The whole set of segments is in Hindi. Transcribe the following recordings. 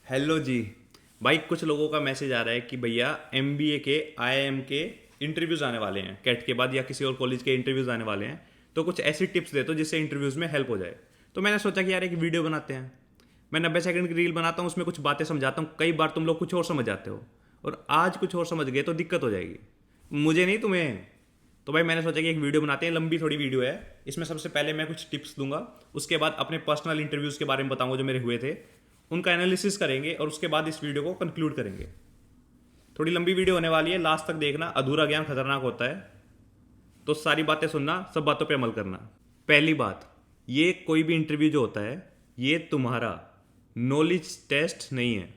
हेलो जी। भाई कुछ लोगों का मैसेज आ रहा है कि भैया एमबीए के आईआईएम के इंटरव्यूज़ आने वाले हैं, कैट के बाद या किसी और कॉलेज के इंटरव्यूज़ आने वाले हैं, तो कुछ ऐसी टिप्स दे दो जिससे इंटरव्यूज़ में हेल्प हो जाए। तो मैंने सोचा कि यार एक वीडियो बनाते हैं। मैं 90 सेकंड की रील बनाता हूँ, उसमें कुछ बातें समझाता हूँ। कई बार तुम लोग कुछ और समझ जाते हो और आज कुछ और समझ गए तो दिक्कत हो जाएगी, मुझे नहीं तुम्हें। तो भाई मैंने सोचा कि एक वीडियो बनाते हैं, लंबी थोड़ी वीडियो है। इसमें सबसे पहले मैं कुछ टिप्स दूंगा, उसके बाद अपने पर्सनल इंटरव्यूज़ के बारे में बताऊंगा जो मेरे हुए थे, उनका एनालिसिस करेंगे और उसके बाद इस वीडियो को कंक्लूड करेंगे। थोड़ी लंबी वीडियो होने वाली है, लास्ट तक देखना। अधूरा ज्ञान खतरनाक होता है, तो सारी बातें सुनना, सब बातों पे अमल करना। पहली बात, ये कोई भी इंटरव्यू जो होता है ये तुम्हारा नॉलेज टेस्ट नहीं है।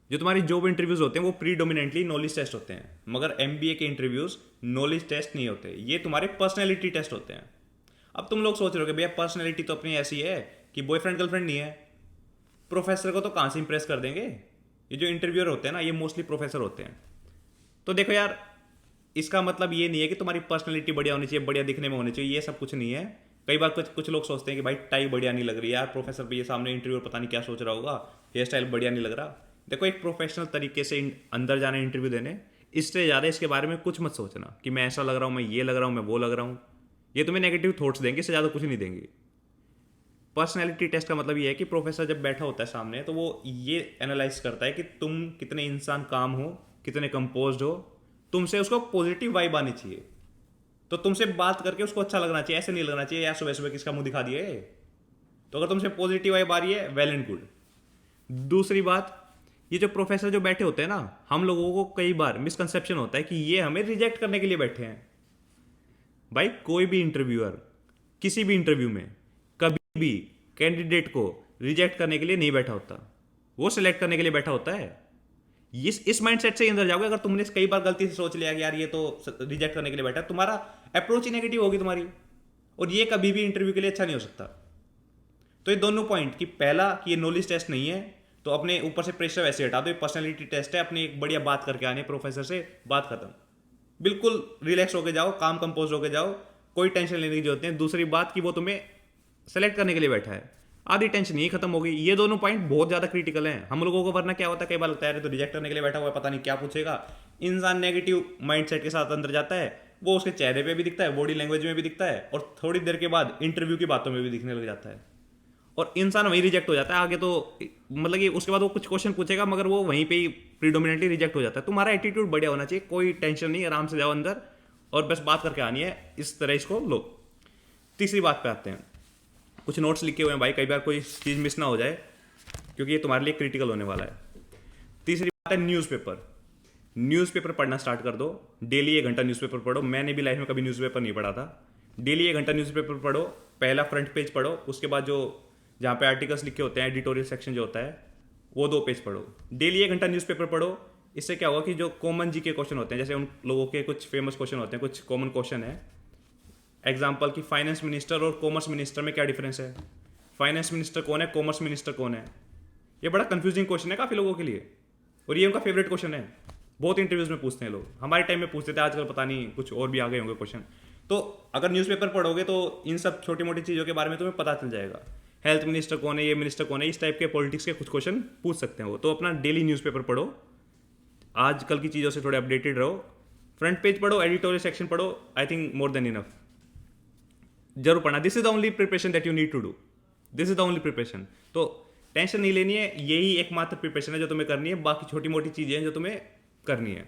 जो तुम्हारी जॉब इंटरव्यूज होते हैं वो प्रीडोमिनेंटली नॉलेज टेस्ट होते हैं, मगर एमबीए के इंटरव्यूज नॉलेज टेस्ट नहीं होते, ये तुम्हारे पर्सनैलिटी टेस्ट होते हैं। अब तुम लोग सोच रहे हो कि भैया पर्सनैलिटी तो अपनी ऐसी है कि बॉयफ्रेंड गर्लफ्रेंड नहीं है, प्रोफेसर को तो कहाँ से इंप्रेस कर देंगे। ये जो इंटरव्यूअर होते हैं ना, ये मोस्टली प्रोफेसर होते हैं। तो देखो यार, इसका मतलब ये नहीं है कि तुम्हारी पर्सनैलिटी बढ़िया होनी चाहिए, बढ़िया दिखने में होनी चाहिए, ये सब कुछ नहीं है। कई बार कुछ कुछ लोग सोचते हैं कि भाई टाई बढ़िया नहीं लग रही यार, प्रोफेसर भी ये सामने इंटरव्यू पता नहीं क्या सोच रहा होगा, हेयर स्टाइल बढ़िया नहीं लग रहा। देखो, एक प्रोफेशनल तरीके से अंदर जाना इंटरव्यू देने, इससे ज़्यादा इसके बारे में कुछ मत सोचना कि मैं ऐसा लग रहा हूँ, मैं ये लग रहा हूँ, मैं वो लग रहा हूँ। ये तुम्हें नेगेटिव थॉट्स देंगे, इससे ज़्यादा कुछ नहीं देंगे। पर्सनैलिटी टेस्ट का मतलब ये है कि प्रोफेसर जब बैठा होता है सामने तो वो ये एनालाइज करता है कि तुम कितने इंसान काम हो, कितने कंपोज्ड हो। तुमसे उसको पॉजिटिव वाइब आनी चाहिए, तो तुमसे बात करके उसको अच्छा लगना चाहिए। ऐसे नहीं लगना चाहिए यार सुबह सुबह किसका मुंह दिखा दिए। तो अगर तुमसे पॉजिटिव वाइब आ रही है, वेल एंड गुड। दूसरी बात, ये जो प्रोफेसर जो बैठे होते हैं ना, हम लोगों को कई बार मिसकंसेप्शन होता है कि ये हमें रिजेक्ट करने के लिए बैठे हैं। भाई कोई भी इंटरव्यूअर किसी भी इंटरव्यू में कभी भी कैंडिडेट को रिजेक्ट करने के लिए नहीं बैठा होता, वो सिलेक्ट करने के लिए बैठा होता है। इस माइंडसेट से अंदर जाओगे। अगर तुमने कई बार गलती से सोच लिया कि यार ये तो रिजेक्ट करने के लिए बैठा है, तुम्हारा अप्रोच ही नेगेटिव होगी तुम्हारी, और ये कभी भी इंटरव्यू के लिए अच्छा नहीं हो सकता। तो ये दोनों पॉइंट, कि पहला कि ये नॉलेज टेस्ट नहीं है, तो अपने ऊपर से प्रेशर वैसे हटा दो, ये पर्सनैलिटी टेस्ट है। अपनी एक बढ़िया बात करके आने प्रोफेसर से, बात खत्म। बिल्कुल रिलैक्स होके जाओ, काम कंपोज होके जाओ, कोई टेंशन लेने की जरूरत नहीं। दूसरी बात कि वो तुम्हें सेलेक्ट करने के लिए बैठा है, आधी टेंशन ही खत्म हो गई। ये दोनों पॉइंट बहुत ज्यादा क्रिटिकल हैं हम लोगों को, वरना क्या होता है, कई बार लगता है तो रिजेक्ट करने के लिए बैठा हुआ है, पता नहीं क्या पूछेगा। इंसान नेगेटिव माइंडसेट के साथ अंदर जाता है, वो उसके चेहरे पे भी दिखता है, बॉडी लैंग्वेज में भी दिखता है, और थोड़ी देर के बाद इंटरव्यू की बातों में भी दिखने लग जाता है, और इंसान वहीं रिजेक्ट हो जाता है। आगे तो मतलब कि उसके बाद वो कुछ क्वेश्चन पूछेगा मगर वो वहीं पे ही प्रीडोमिनेटली रिजेक्ट हो जाता है। तुम्हारा एटीट्यूड बढ़िया होना चाहिए, कोई टेंशन नहीं, आराम से जाओ अंदर और बस बात करके आनी है, इस तरह इसको लो। तीसरी बात पे आते हैं, कुछ नोट्स लिखे हुए हैं भाई, कई बार कोई चीज़ मिस ना हो जाए, क्योंकि ये तुम्हारे लिए क्रिटिकल होने वाला है। तीसरी बात है न्यूज़पेपर। न्यूज़पेपर पढ़ना स्टार्ट कर दो। डेली 1 घंटा न्यूज़पेपर पढ़ो। मैंने भी लाइफ में कभी न्यूज़पेपर नहीं पढ़ा था। डेली 1 घंटा न्यूज़पेपर पढ़ो। पहला फ्रंट पेज पढ़ो, उसके बाद जो जहाँ पे आर्टिकल्स लिखे होते हैं, एडिटोरियल सेक्शन जो होता है, वो 2 पेज पढ़ो। डेली 1 घंटा न्यूज़पेपर पढ़ो। इससे क्या होगा कि जो कॉमन जी के क्वेश्चन होते हैं, जैसे उन लोगों के कुछ फेमस क्वेश्चन होते हैं, कुछ कॉमन क्वेश्चन है। एग्जाम्पल कि फाइनेंस मिनिस्टर और कॉमर्स मिनिस्टर में क्या डिफरेंस है, फाइनेंस मिनिस्टर कौन है, कॉमर्स मिनिस्टर कौन है। ये बड़ा कंफ्यूजिंग क्वेश्चन है काफ़ी लोगों के लिए, और ये उनका फेवरेट क्वेश्चन है। बहुत इंटरव्यूज में पूछते हैं लोग, हमारे टाइम में पूछते थे, आजकल पता नहीं कुछ और भी आ गए होंगे क्वेश्चन। तो अगर न्यूज़पेपर पढ़ोगे तो इन सब छोटी मोटी चीज़ों के बारे में तुम्हें पता चल जाएगा। हेल्थ मिनिस्टर कौन है, ये मिनिस्टर कौन है, इस टाइप के पॉलिटिक्स के कुछ क्वेश्चन पूछ सकते हैं वो। तो अपना डेली न्यूज़पेपर पढ़ो, आजकल की चीज़ों से थोड़े अपडेटेड रहो। फ्रंट पेज पढ़ो, एडिटोरियल सेक्शन पढ़ो, I think more than enough. जरूर पढ़ना। This is the only preparation that you need to do. This is the only preparation. तो टेंशन नहीं लेनी है, यही एकमात्र प्रिपरेशन है जो तुम्हें करनी है, बाकी छोटी मोटी चीज़ें हैं जो तुम्हें करनी है।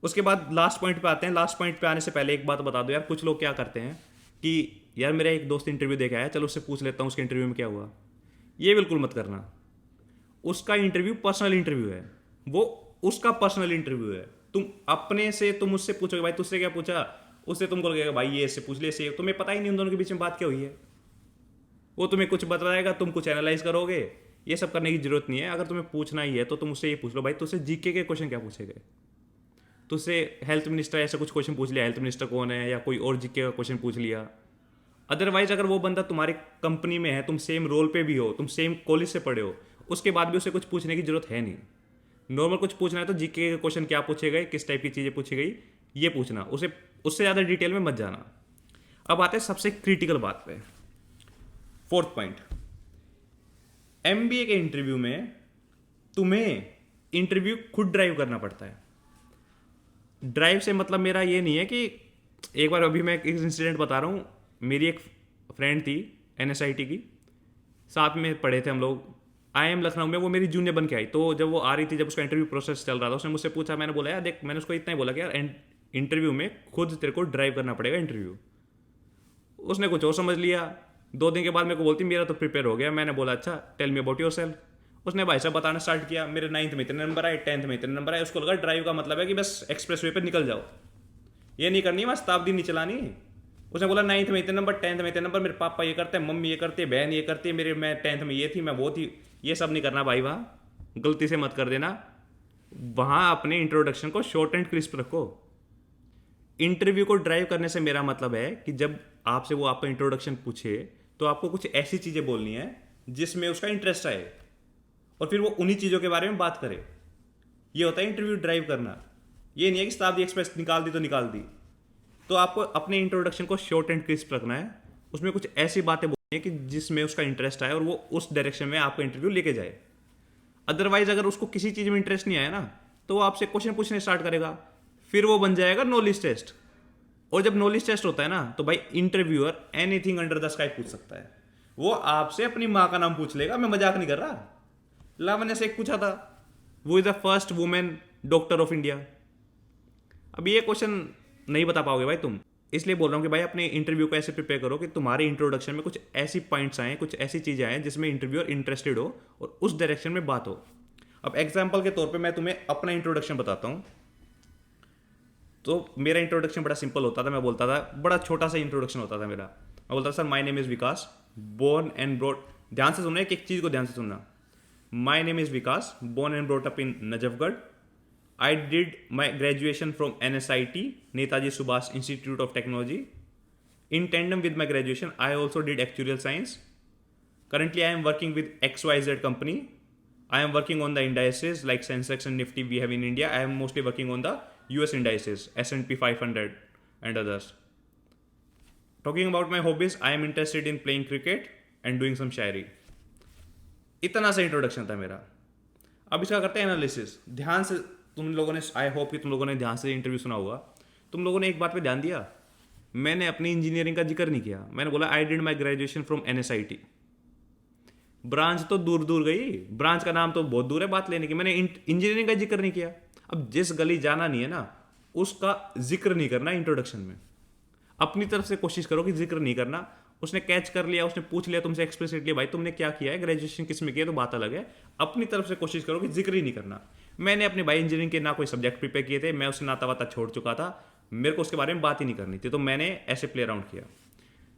उसके बाद लास्ट पॉइंट पे आते हैं। लास्ट पॉइंट पे आने से पहले एक बात बता दो यार, कुछ लोग क्या करते हैं कि यार मेरा एक दोस्त इंटरव्यू दे के आया, चलो उससे पूछ लेता हूँ उसके इंटरव्यू में क्या हुआ। ये बिल्कुल मत करना। उसका इंटरव्यू पर्सनल इंटरव्यू है, वो उसका पर्सनल इंटरव्यू है। तुम अपने से तुम उससे पूछोगे भाई तुझसे क्या पूछा, उससे तुमको लगेगा भाई ये इससे पूछ ले, इससे तुम्हें पता ही नहीं उन दोनों के बीच में बात क्या हुई है। वो तुम्हें कुछ बताएगा, तुम कुछ एनालाइज करोगे। ये सब करने की जरूरत नहीं है। अगर तुम्हें पूछना ही है तो तुम उससे ये पूछ लो भाई तुझसे जीके के क्वेश्चन क्या पूछे गए। तुझसे हेल्थ मिनिस्टर ऐसा कुछ क्वेश्चन पूछ लिया, हेल्थ मिनिस्टर कौन है, या कोई और जीके का क्वेश्चन पूछ लिया। अदरवाइज अगर वो बंदा तुम्हारी कंपनी में है, तुम सेम रोल पे भी हो, तुम सेम कॉलेज से पढ़े हो, उसके बाद भी उसे कुछ पूछने की जरूरत है नहीं। नॉर्मल कुछ पूछना है तो जीके के क्वेश्चन क्या पूछे गए, किस टाइप की चीज़ें पूछी गई, ये पूछना। उसे उससे ज़्यादा डिटेल में मत जाना। अब आते हैं सबसे क्रिटिकल बात पे, फोर्थ पॉइंट। एमबीए के इंटरव्यू में तुम्हें इंटरव्यू खुद ड्राइव करना पड़ता है। ड्राइव से मतलब मेरा ये नहीं है कि एक बार अभी मैं एक इंसिडेंट बता रहा हूँ। मेरी एक फ्रेंड थी NSIT की, साथ में पढ़े थे हम लोग, IIM लखनऊ में। वो मेरी जूनियर बन के आई। तो जब वो आ रही थी, जब उसका इंटरव्यू प्रोसेस चल रहा था, उसने मुझसे पूछा, मैंने बोला यार देख, मैंने उसको इतना ही बोला कि यार इंटरव्यू में खुद तेरे को ड्राइव करना पड़ेगा इंटरव्यू। उसने कुछ और समझ लिया। 2 दिन के बाद मेरे को बोलती मेरा तो प्रिपेयर हो गया। मैंने बोला अच्छा, टेल मी अबाउट योरसेल्फ। उसने भाई साहब बताना स्टार्ट किया। मेरे 9th में इतने नंबर आए, 10th में इतने नंबर आए। उसको लगा ड्राइव का मतलब है कि बस एक्सप्रेस वे पर निकल जाओ, ये नहीं करनी है, बस शताब्दी नहीं चलानी। उसने बोला 9th में इतने नंबर, 10th में इतने नंबर, मेरे पापा ये करते हैं, मम्मी ये करती है, बहन ये करती है, मेरे मैं 10th में ये थी, मैं वो थी। ये सब नहीं करना भाई, वहाँ गलती से मत कर देना। वहाँ अपने इंट्रोडक्शन को शॉर्ट एंड क्रिस्प रखो। इंटरव्यू को ड्राइव करने से मेरा मतलब है कि जब आपसे वो आपका इंट्रोडक्शन पूछे तो आपको कुछ ऐसी चीज़ें बोलनी है जिसमें उसका इंटरेस्ट आए, और फिर वो उन्हीं चीज़ों के बारे में बात करे। ये होता है इंटरव्यू ड्राइव करना। ये नहीं है कि शताब्दी एक्सप्रेस निकाल दी तो निकाल दी। तो आपको अपने इंट्रोडक्शन को शॉर्ट एंड क्रिस्प रखना है। उसमें कुछ ऐसी बातें बोलनी है कि जिसमें उसका इंटरेस्ट आए और वो उस डायरेक्शन में आपका इंटरव्यू लेके जाए। अदरवाइज अगर उसको किसी चीज़ में इंटरेस्ट नहीं आया ना, तो वो आपसे क्वेश्चन पूछने स्टार्ट करेगा। फिर वो बन जाएगा नॉलेज टेस्ट। और जब नॉलेज टेस्ट होता है ना, तो भाई interviewer anything under the sky पूछ सकता है। वो आपसे अपनी माँ का नाम पूछ लेगा, मैं मजाक नहीं कर रहा। लावण्य से एक पूछा था, वो is the first women doctor of India. अब ये क्वेश्चन नहीं बता पाओगे भाई तुम। इसलिए बोल रहा हूँ कि भाई अपने इंटरव्यू को ऐसे प्रिपेयर करो कि तुम्हारे इंट्रोडक्शन में कुछ ऐसी पॉइंट्स आए, कुछ ऐसी चीज़ें आए जिसमें इंटरव्यूअर इंटरेस्टेड हो और उस डायरेक्शन में बात हो। अब एग्जाम्पल के तौर पे मैं तुम्हें अपना इंट्रोडक्शन बताता हूँ। तो मेरा इंट्रोडक्शन बड़ा सिंपल होता था। मैं बोलता था, बड़ा छोटा सा इंट्रोडक्शन होता था मेरा। मैं बोलता था sir my name is Vikas, born and brought, ध्यान से सुनना, एक चीज़ को ध्यान से सुनना। My name is Vikas, born and brought up in Najafgarh. I did my graduation from NSIT, Netaji Subhash Institute of Technology. In tandem with my graduation, I also did actuarial science. Currently, I am working with XYZ company. I am working on the indices like Sensex and Nifty we have in India. I am mostly working on the US indices, S&P 500 and others. Talking about my hobbies, I am interested in playing cricket and doing some शायरी। इतना सा इंट्रोडक्शन था मेरा। अब इसका करते हैं एनालिसिस। ध्यान से तुम लोगों ने, आई होप कि तुम लोगों ने ध्यान से इंटरव्यू सुना होगा। तुम लोगों ने एक बात पे ध्यान दिया, मैंने अपनी इंजीनियरिंग का जिक्र नहीं किया। मैंने बोला I did my graduation from NSIT। Branch तो दूर दूर गई, ब्रांच का नाम तो बहुत दूर है बात लेने की। मैंने इंजीनियरिंग का जिक्र नहीं किया। अब जिस गली जाना नहीं है ना, उसका जिक्र नहीं करना इंट्रोडक्शन में। अपनी तरफ से कोशिश करो कि जिक्र नहीं करना। उसने कैच कर लिया, उसने पूछ लिया तुमसे एक्सप्लिसिटली, भाई तुमने क्या किया है, ग्रेजुएशन किस में किया, तो बात अलग है। अपनी तरफ से कोशिश करो कि जिक्र ही नहीं करना। मैंने अपने भाई इंजीनियरिंग के ना कोई सब्जेक्ट प्रिपेयर किए थे, मैं उससे नाता वाता छोड़ चुका था, मेरे को उसके बारे में बात ही नहीं करनी थी, तो मैंने ऐसे प्ले अराउंड किया।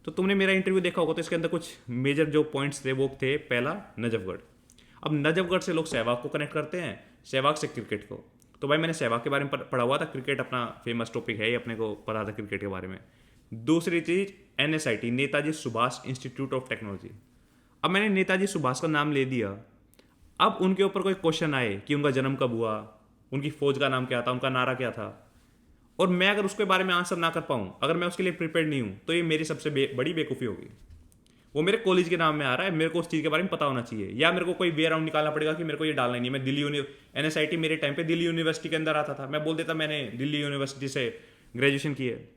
तो तुमने मेरा इंटरव्यू देखा होगा, तो इसके अंदर कुछ मेजर जो पॉइंट्स थे वो थे, पहला नजफगढ़। अब नजफगढ़ से लोग सहवाग को कनेक्ट करते हैं, सहवाग से क्रिकेट को। तो भाई मैंने सहवाग के बारे में पढ़ा हुआ था, क्रिकेट अपना फेमस टॉपिक है, ये अपने को पता था क्रिकेट के बारे में। दूसरी चीज NSIT, Netaji Subhash institute of technology. अब मैंने नेताजी सुभाष का नाम ले दिया। अब उनके ऊपर कोई क्वेश्चन आए कि उनका जन्म कब हुआ, उनकी फौज का नाम क्या था, उनका नारा क्या था, और मैं अगर उसके बारे में आंसर ना कर पाऊँ, अगर मैं उसके लिए प्रिपेयर नहीं हूँ, तो ये मेरी सबसे बड़ी बेवकूफ़ी होगी। वो मेरे कॉलेज के नाम में आ रहा है, मेरे को उस चीज़ के बारे में पता होना चाहिए, या मेरे को कोई वे अराउंड निकालना पड़ेगा कि मेरे को ये डालना नहीं है। मैं दिल्ली NSIT मेरे टाइम पे दिल्ली यूनिवर्सिटी के अंदर आता था, मैं बोल देता मैंने दिल्ली यूनिवर्सिटी से ग्रेजुएशन की है,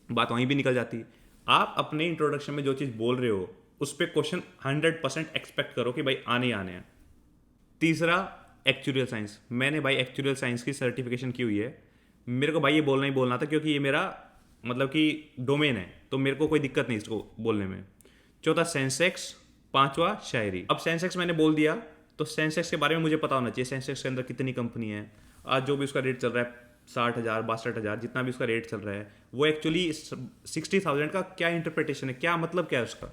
बात वहीं भी निकल जाती। आप अपने इंट्रोडक्शन में जो चीज़ बोल रहे हो उस पर क्वेश्चन 100% एक्सपेक्ट करो कि भाई आने ही आने हैं। तीसरा, एक्चुरियल साइंस। मैंने भाई एक्चुरियल साइंस की सर्टिफिकेशन की हुई है। मेरे को भाई ये बोलना ही बोलना था, क्योंकि ये मेरा मतलब कि डोमेन है, तो मेरे को कोई दिक्कत नहीं इसको बोलने में। चौथा सेंसेक्स, पांचवा शायरी। अब सेंसेक्स मैंने बोल दिया, तो सेंसेक्स के बारे में मुझे पता होना चाहिए, सेंसेक्स के अंदर कितनी कंपनी है, आज जो भी उसका रेट चल रहा है 60,000 62,000 जितना भी उसका रेट चल रहा है, वो एक्चुअली 60,000 का क्या इंटरप्रिटेशन है, क्या मतलब क्या है उसका,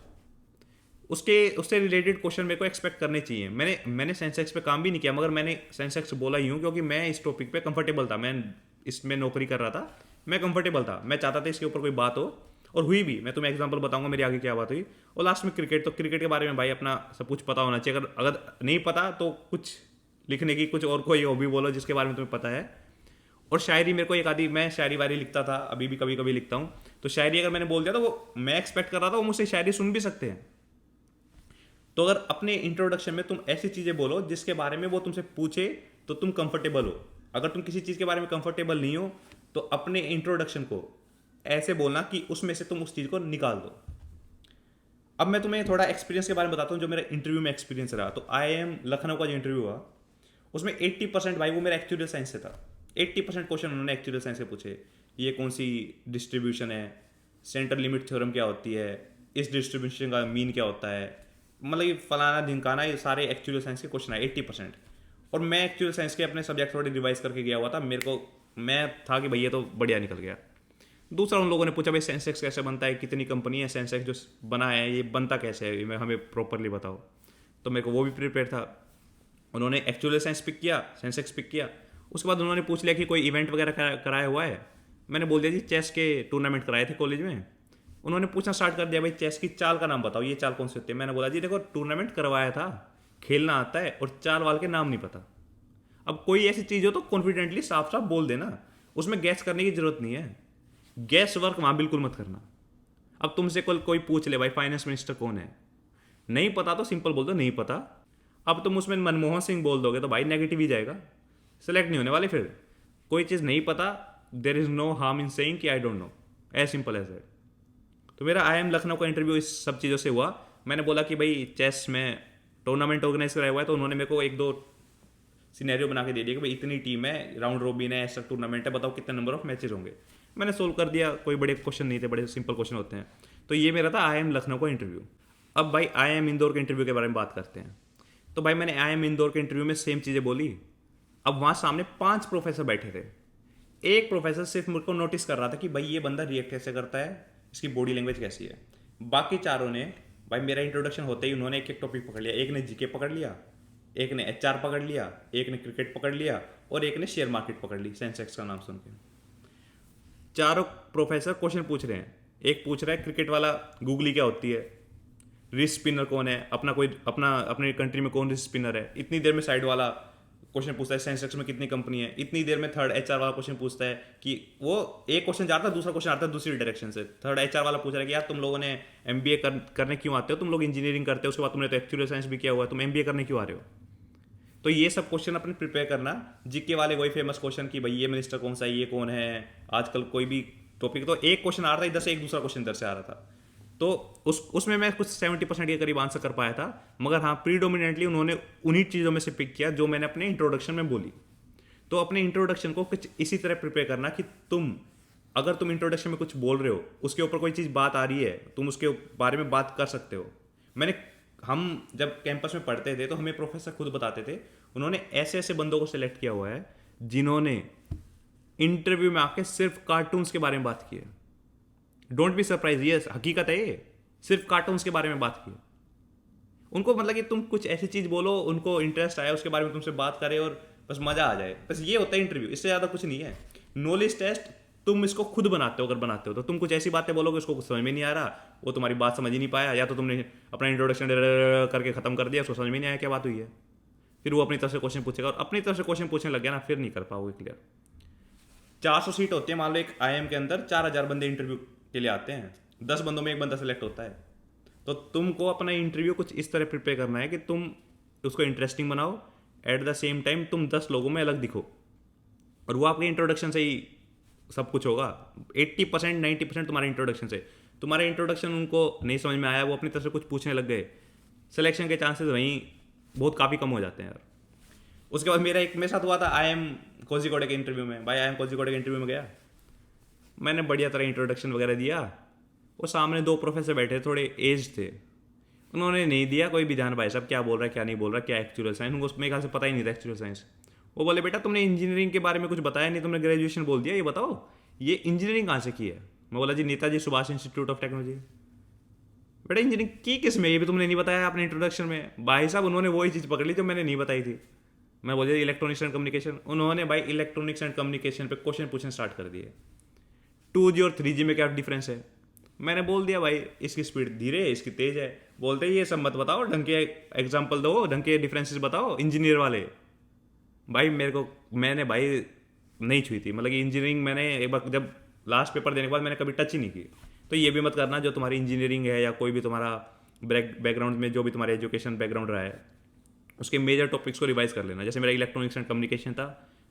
उससे रिलेटेड क्वेश्चन मेरे को एक्सपेक्ट करने चाहिए। मैंने सेंसेक्स पे काम भी नहीं किया, मगर मैंने सेंसेक्स बोला ही हूँ क्योंकि मैं इस टॉपिक पे कंफर्टेबल था। मैं इसमें नौकरी कर रहा था, मैं कंफर्टेबल था, मैं चाहता था इसके ऊपर कोई बात हो, और हुई भी। मैं तुम्हें एग्जांपल बताऊंगा मेरी आगे क्या बात हुई। और लास्ट में क्रिकेट, तो क्रिकेट के बारे में भाई अपना सब कुछ पता होना चाहिए। अगर नहीं पता तो कुछ लिखने की कुछ और कोई हॉबी बोलो जिसके बारे में तुम्हें पता है। और शायरी मेरे को एक आधी, मैं शायरी वायरी लिखता था, अभी भी कभी कभी लिखता हूँ, तो शायरी अगर मैंने बोल दिया तो वो मैं एक्सपेक्ट कर रहा था वो मुझसे शायरी सुन भी सकते हैं। तो अगर अपने इंट्रोडक्शन में तुम ऐसी चीज़ें बोलो जिसके बारे में वो तुमसे पूछे तो तुम कंफर्टेबल हो। अगर तुम किसी चीज़ के बारे में कंफर्टेबल नहीं हो तो अपने इंट्रोडक्शन को ऐसे बोलना कि उसमें से तुम उस चीज़ को निकाल दो। अब मैं तुम्हें थोड़ा एक्सपीरियंस के बारे में बताता हूँ, जो मेरा इंटरव्यू में एक्सपीरियंस रहा। तो IIM लखनऊ का जो इंटरव्यू हुआ उसमें 80% भाई वो मेरा एक्चुअल साइंस से था। 80% क्वेश्चन उन्होंने एक्चुअल साइंस से पूछे। ये कौन सी डिस्ट्रीब्यूशन है, सेंट्रल लिमिट थ्योरम क्या होती है, इस डिस्ट्रीब्यूशन का मीन क्या होता है, मतलब ये फलाना ढिमकाना, ये सारे एक्चुअल साइंस के क्वेश्चन है 80%। और मैं एक्चुअल साइंस के अपने सब्जेक्ट थोड़े रिवाइज करके गया हुआ था। मेरे को मैं था कि भैया तो बढ़िया निकल गया। दूसरा उन लोगों ने पूछा भाई सेंसेक्स कैसे बनता है, कितनी कंपनी है, सेंसेक्स जो बना है ये बनता कैसे है, मैं हमें प्रॉपरली बताओ। तो मेरे को वो भी प्रिपेयर था। उन्होंने एक्चुअल साइंस पिक किया, सेंसेक्स पिक किया। उसके बाद उन्होंने पूछ लिया कि कोई इवेंट वगैरह कराया हुआ है। मैंने बोल दिया जी चेस के टूर्नामेंट कराए थे कॉलेज में। उन्होंने पूछना स्टार्ट कर दिया भाई चेस की चाल का नाम बताओ, ये चाल कौन सी होती है। मैंने बोला जी देखो टूर्नामेंट करवाया था, खेलना आता है और चाल वाल के नाम नहीं पता। अब कोई ऐसी चीज़ हो तो कॉन्फिडेंटली साफ साफ बोल देना, उसमें गैस करने की जरूरत नहीं है। गैस वर्क वहाँ बिल्कुल मत करना। अब तुमसे कोई पूछ ले भाई फाइनेंस मिनिस्टर कौन है, नहीं पता तो सिंपल बोल दो नहीं पता। अब तुम उसमें मनमोहन सिंह बोल दोगे तो भाई नेगेटिव ही जाएगा, सेलेक्ट नहीं होने वाले। फिर कोई चीज़ नहीं पता, there is no harm in saying कि I don't know, as simple as that. तो मेरा IIM लखनऊ का इंटरव्यू इस सब चीज़ों से हुआ। मैंने बोला कि भाई चेस में टूर्नामेंट ऑर्गेनाइज कराया हुआ है, तो उन्होंने मेरे को एक दो सिनेरियो बना के दे दिया कि भाई इतनी टीम है, राउंड रोबिन है, ऐसा टूर्नामेंट है, बताओ कितने नंबर ऑफ मैचेस होंगे। मैंने सोल्व कर दिया, कोई बड़े क्वेश्चन नहीं थे, बड़े सिंपल क्वेश्चन होते हैं। तो ये मेरा था IIM लखनऊ का इंटरव्यू। अब भाई IIM इंदौर के इंटरव्यू के बारे में बात करते हैं। तो भाई मैंने IIM इंदौर के इंटरव्यू में सेम चीज़ें बोली। अब वहाँ सामने 5 प्रोफेसर बैठे थे। एक प्रोफेसर सिर्फ मुझको नोटिस कर रहा था कि भाई ये बंदा रिएक्ट कैसे करता है, इसकी बॉडी लैंग्वेज कैसी है। बाकी चारों ने भाई मेरा इंट्रोडक्शन होते ही उन्होंने एक एक टॉपिक पकड़ लिया। एक ने जीके पकड़ लिया, एक ने HR पकड़ लिया, एक ने क्रिकेट पकड़ लिया और एक ने शेयर मार्केट पकड़ ली सेंसेक्स का नाम सुन के। चारों प्रोफेसर क्वेश्चन पूछ रहे हैं। एक पूछ रहा है क्रिकेट वाला गूगली क्या होती है, रिस्ट स्पिनर कौन है, अपनी कंट्री में कौन रिस्ट स्पिनर है। इतनी देर में साइड वाला क्वेश्चन पूछता है सेंसेक्स में कितनी कंपनी है। इतनी देर में थर्ड HR वाला क्वेश्चन पूछता है कि वो एक क्वेश्चन जाता है, दूसरा क्वेश्चन आता है दूसरी डायरेक्शन से। थर्ड HR वाला पूछ रहा है कि यार तुम लोगों ने MBA करने क्यों आते हो, तुम लोग इंजीनियरिंग करते हो, उसके बाद तुमने तो एक्चुअल साइंस भी किया हुआ है, तुम MBA करने क्यों आ रहे हो। तो ये सब क्वेश्चन अपने प्रिपेयर करना। जीके वाले वही फेमस क्वेश्चन कि भाई ये मिनिस्टर कौन सा है, ये कौन है, आजकल कोई भी टॉपिक। तो एक क्वेश्चन आ रहा था इधर से, एक दूसरा क्वेश्चन इधर से आ रहा था। तो उसमें मैं कुछ 70% के करीब आंसर कर पाया था। मगर हाँ प्रीडोमिनेंटली उन्होंने उन्हीं चीज़ों में से पिक किया जो मैंने अपने इंट्रोडक्शन में बोली। तो अपने इंट्रोडक्शन को कुछ इसी तरह प्रिपेयर करना कि अगर तुम इंट्रोडक्शन में कुछ बोल रहे हो, उसके ऊपर कोई चीज़ बात आ रही है, तुम उसके बारे में बात कर सकते हो। हम जब कैंपस में पढ़ते थे तो हमें प्रोफेसर खुद बताते थे, उन्होंने ऐसे ऐसे बंदों को सिलेक्ट किया हुआ है जिन्होंने इंटरव्यू में आके सिर्फ कार्टून्स के बारे में बात की है। डोंट बी सरप्राइज, ये हकीकत है, ये सिर्फ कार्टून्स के बारे में बात की। उनको मतलब कि तुम कुछ ऐसी चीज़ बोलो, उनको इंटरेस्ट आया, उसके बारे में तुमसे बात करे और बस मज़ा आ जाए, बस ये होता है इंटरव्यू, इससे ज़्यादा कुछ नहीं है। नॉलेज टेस्ट तुम इसको खुद बनाते हो, अगर बनाते हो तो तुम कुछ ऐसी बातें बोलोगे उसको कुछ समझ में नहीं आ रहा, वो तुम्हारी बात समझ ही नहीं पाया, या तो तुमने अपना इंट्रोडक्शन करके खत्म कर दिया, उसको समझ में नहीं आया क्या बात हुई है। फिर वो अपनी तरफ से क्वेश्चन पूछेगा और अपनी तरफ से क्वेश्चन पूछने लग गया ना, फिर नहीं कर पाओगे क्लियर। 400 सीट होती है, मान लो एक IIM के अंदर 4000 बंदे इंटरव्यू के लिए आते हैं, 10 बंदों में एक बंदा सेलेक्ट होता है। तो तुमको अपना इंटरव्यू कुछ इस तरह प्रिपेयर करना है कि तुम उसको इंटरेस्टिंग बनाओ, एट द सेम टाइम तुम 10 लोगों में अलग दिखो। और वो आपके इंट्रोडक्शन से ही सब कुछ होगा। 80% 90% तुम्हारे इंट्रोडक्शन से। तुम्हारे इंट्रोडक्शन उनको नहीं समझ में आया, वो अपनी तरफ से कुछ पूछने लग गए, सिलेक्शन के चांसेस वहीं बहुत काफ़ी कम हो जाते हैं यार। उसके बाद मेरे साथ हुआ था IIM कोझिकोड के इंटरव्यू में। भाई IIM कोझिकोड के इंटरव्यू में गया, मैंने बढ़िया तरह इंट्रोडक्शन वगैरह दिया। वो सामने 2 प्रोफेसर बैठे, थोड़े एज थे, उन्होंने नहीं दिया कोई भी ध्यान भाई साहब क्या बोल रहा है क्या नहीं बोल रहा, क्या एक्चुअल साइंस, उनको मेरे ख्याल से पता ही नहीं था एक्चुअल साइंस। वो बोले बेटा तुमने इंजीनियरिंग के बारे में कुछ बताया नहीं, तुमने ग्रेजुएशन बोल दिया, ये बताओ ये इंजीनियरिंग कहाँ से की है। मैं बोला जी Netaji Subhash institute of technology. बेटा इंजीनियरिंग की किस में, ये भी तुमने नहीं बताया अपने इंट्रोडक्शन में। भाई साहब उन्होंने वही चीज़ पकड़ ली जो मैंने नहीं बताई थी। मैं बोलिए इलेक्ट्रॉनिक्स एंड कम्युनिकेशन, उन्होंने भाई इलेक्ट्रॉनिक्स एंड कम्युनिकेशन पे क्वेश्चन पूछने स्टार्ट कर दिए। 2G और 3G में क्या डिफरेंस है। मैंने बोल दिया भाई इसकी स्पीड धीरे है, इसकी तेज है। बोलते ये सब मत बताओ, ढंग के एग्जाम्पल दो, ढंग के डिफरेंसेस बताओ इंजीनियर वाले। भाई मैंने भाई नहीं छुई थी, मतलब कि इंजीनियरिंग मैंने एक बार जब लास्ट पेपर देने के बाद मैंने कभी टच ही नहीं की। तो ये भी मत करना जो तुम्हारी इंजीनियरिंग है या कोई भी तुम्हारा बैकग्राउंड में जो भी तुम्हारा एजुकेशन बैकग्राउंड रहा है उसके मेजर टॉपिक्स को रिवाइज कर लेना। जैसे मेरा इलेक्ट्रॉनिक्स एंड कम्युनिकेशन था,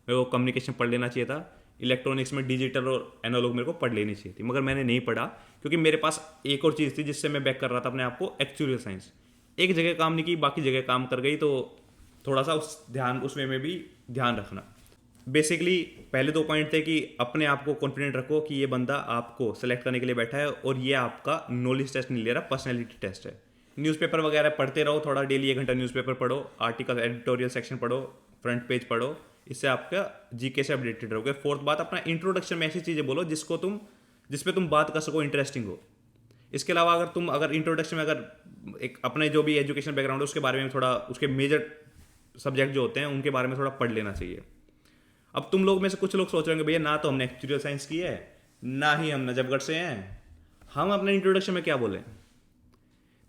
मेरे को कम्युनिकेशन पढ़ लेना चाहिए था। इलेक्ट्रॉनिक्स में डिजिटल और एनालॉग मेरे को पढ़ लेनी चाहिए थी, मगर मैंने नहीं पढ़ा क्योंकि मेरे पास एक और चीज़ थी जिससे मैं बैक कर रहा था अपने आप को, एक्चुअल साइंस। एक जगह काम नहीं की, बाकी जगह काम कर गई, तो थोड़ा सा उस वे में भी ध्यान रखना। बेसिकली पहले 2 पॉइंट थे कि अपने आप को कॉन्फिडेंट रखो कि ये बंदा आपको सेलेक्ट करने के लिए बैठा है और ये आपका नॉलेज टेस्ट नहीं ले रहा, पर्सनैलिटी टेस्ट है। न्यूज़पेपर वगैरह पढ़ते रहो थोड़ा, डेली 1 घंटा न्यूज़पेपर पढ़ो, आर्टिकल एडिटोरियल सेक्शन पढ़ो, फ्रंट पेज पढ़ो, इससे आपका जीके से अपडेटेड रहोगे। 4th बात, अपना इंट्रोडक्शन में ऐसी चीज़ें बोलो जिस पे तुम बात कर सको, इंटरेस्टिंग हो। इसके अलावा अगर इंट्रोडक्शन में अगर एक अपने जो भी एजुकेशन बैकग्राउंड है उसके बारे में थोड़ा, उसके मेजर सब्जेक्ट जो होते हैं उनके बारे में थोड़ा पढ़ लेना चाहिए। अब तुम लोग में से कुछ लोग सोच रहे होंगे भैया ना तो हमने एक्चुअल साइंस की है, ना ही हम नजफगढ़ से हैं, हम अपने इंट्रोडक्शन में क्या बोलें।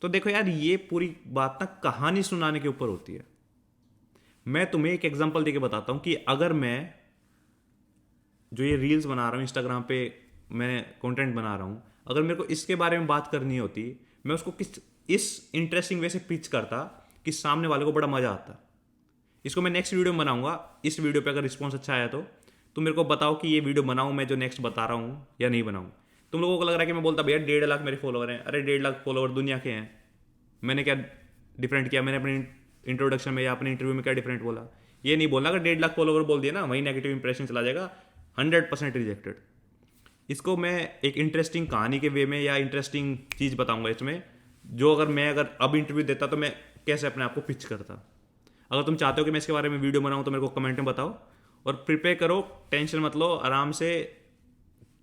तो देखो यार, ये पूरी बात ना कहानी सुनाने के ऊपर होती है। मैं तुम्हें एक एग्जांपल देके बताता हूं कि अगर मैं जो ये रील्स बना रहा हूं इंस्टाग्राम पे, मैं कंटेंट बना रहा हूं, अगर मेरे को इसके बारे में बात करनी होती, मैं उसको इस इंटरेस्टिंग वे से पिच करता कि सामने वाले को बड़ा मजा आता। इसको मैं नेक्स्ट वीडियो में बनाऊंगा। इस वीडियो पे अगर रिस्पॉन्स अच्छा आया तो तुम मेरे को बताओ कि ये वीडियो बनाऊं मैं जो नेक्स्ट बता रहा हूं या नहीं बनाऊं। तुम लोगों को लग रहा है कि मैं बोलता भैया 1.5 लाख मेरे फॉलोवर हैं। अरे 1.5 लाख फॉलोवर दुनिया के हैं, मैंने क्या डिफरेंट किया? मैंने अपने इंट्रोडक्शन में या अपने इंटरव्यू में क्या डिफरेंट बोला? ये नहीं बोलना अगर 1.5 लाख फॉलोवर बोल दिया ना, वही नेगेटिव इंप्रेशन चला जाएगा, 100% रिजेक्टेड। इसको मैं एक इंटरेस्टिंग कहानी के वे में या इंटरेस्टिंग चीज़ बताऊंगा इसमें, जो अगर अब इंटरव्यू देता तो मैं कैसे अपने आप को पिच करता। अगर तुम चाहते हो कि मैं इसके बारे में वीडियो बनाऊं तो मेरे को कमेंट में बताओ, और प्रिपेयर करो, टेंशन मत लो, आराम से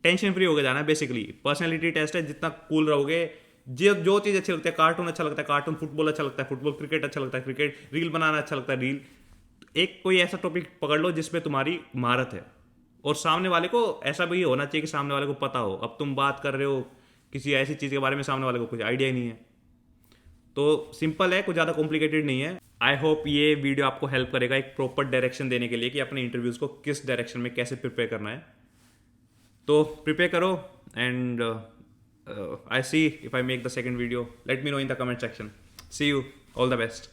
टेंशन फ्री होकर जाना है। बेसिकली पर्सनैलिटी टेस्ट है, जितना कूल रहोगे, जो चीज़ अच्छी लगती है, कार्टून अच्छा लगता है कार्टून, फुटबॉल अच्छा लगता है फुटबॉल, क्रिकेट अच्छा लगता है क्रिकेट, रील बनाना अच्छा लगता है रील, एक कोई ऐसा टॉपिक पकड़ लो जिसमें तुम्हारी महारत है, और सामने वाले को ऐसा भी होना चाहिए कि सामने वाले को पता हो। अब तुम बात कर रहे हो किसी ऐसी चीज़ के बारे में, सामने वाले को कुछ आइडिया ही नहीं है, तो सिंपल है, कुछ ज़्यादा कॉम्प्लिकेटेड नहीं है। आई होप ये वीडियो आपको हेल्प करेगा एक प्रॉपर डायरेक्शन देने के लिए कि अपने इंटरव्यूज़ को किस डायरेक्शन में कैसे प्रिपेयर करना है। तो प्रिपेयर करो, and I see if I make the second video. Let me know in the comment section. See you. All the best.